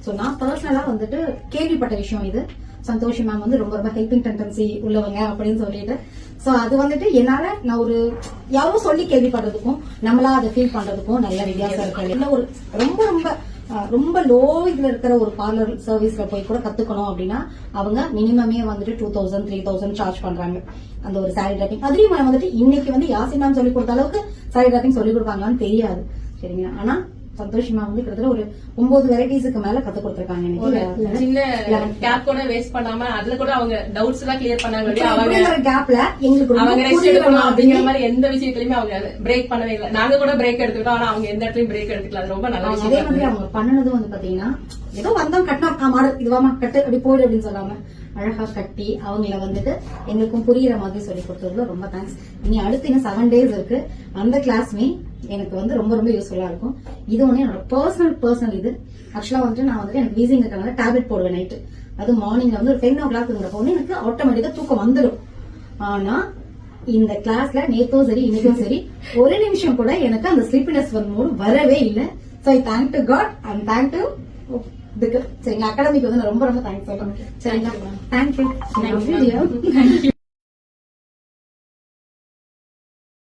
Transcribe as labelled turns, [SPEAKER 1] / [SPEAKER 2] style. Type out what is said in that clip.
[SPEAKER 1] So நான் பர்சனலா வந்துட்டு கேள்விப்பட்ட விஷயம் இது. சந்தோஷி மேம் வந்து ரொம்ப ரொம்ப ஹெல்பிங் டெண்டன்சி உள்ளவங்க அப்படின்னு சொல்லிட்டு, சோ அது வந்துட்டு என்னால நான் ஒரு யாரோ சொல்லி கேள்விப்படுறதுக்கும் நம்மளா அதை ஃபீல் பண்றதுக்கும் நிறைய வித்தியாசம் இருக்கு. இல்ல ஒரு ரொம்ப ரொம்ப ரொம்ப லோ இதுல இருக்கிற ஒரு பார்லர் சர்வீஸ்ல போய் கூட கத்துக்கணும் அப்படின்னா அவங்க மினிமமே வந்துட்டு 2000 3000 சார்ஜ் பண்றாங்க அந்த ஒரு சாரி டிராப்பிங். அதுலயும் வந்துட்டு இன்னைக்கு வந்து யாசி மேம் சொல்லி கொடுத்த அளவுக்கு சாரி டிராப்பிங் சொல்லி கொடுப்பாங்களான்னு தெரியாது சரிங்களா. ஆனா சந்தோஷ் மேம் வந்து கிட்டத்தட்ட ஒரு 9 வெரைட்டிஸ்க்கு மேல கத்து கொடுத்திருக்காங்க. எனக்கு
[SPEAKER 2] சின்ன கேப் கூட வேஸ்ட் பண்ணாம அதுல கூட அவங்க டவுட்ஸ் எல்லாம் கிளியர் பண்ணாங்க.
[SPEAKER 1] கேப்ல எங்களுக்கு
[SPEAKER 2] அவங்க ரெஸ்ட் எடுக்கணும் அப்படிங்கிற மாதிரி எந்த விஷயத்திலயுமே அவங்க பிரேக் பண்ணவே இல்லை. நாங்க கூட பிரேக் எடுத்துக்கிட்டோம், ஆனா அவங்க எந்த இடத்துலயும் பிரேக் எடுத்துக்கல. அது ரொம்ப நல்ல விஷயம்.
[SPEAKER 1] அதே மாதிரி அவங்க பண்ணனது வந்து பாத்தீங்கன்னா ஏதோ வந்தோம் கட்டினா மாடல் இதுவாமா கட்டு அப்படி போயிடு அப்படின்னு சொல்லாம அழகா கட்டி அவங்கள வந்துட்டு எங்களுக்கும் புரியுற மாதிரி சொல்லி கொடுத்ததுல ரொம்ப தேங்க்ஸ். இனி அடுத்து இன்னும் 7 days இருக்கு. அந்த கிளாஸ்மே எனக்கு வந்து ரொம்ப ரொம்ப யூஸ்ஃபுல்லா இருக்கும். இது ஒண்ணு என்னோட பர்சனல் இது. ஆக்சுவலா வந்துட்டு நான் வந்துட்டு எனக்கு வீசிங் இருக்கனால டேப்லெட் போடுவேன் நைட்டு. அது மார்னிங்ல வந்து ஒரு 10 o'clock போது எனக்கு ஆட்டோமேட்டிக்கா தூக்கம் வந்துடும். ஆனா இந்த கிளாஸ்ல நேத்தும் சரி இன்னைக்கும் சரி ஒரு நிமிஷம் கூட எனக்கு அந்த ஸ்லீப்பினஸ் வரவே இல்லை. So I thank to God and thank to சரிங்களா அகாடமிக்கு வந்து நான் ரொம்ப ரொம்ப தேங்க்ஸ் சொல்றேன். சரிங்களா, தேங்க்யூ.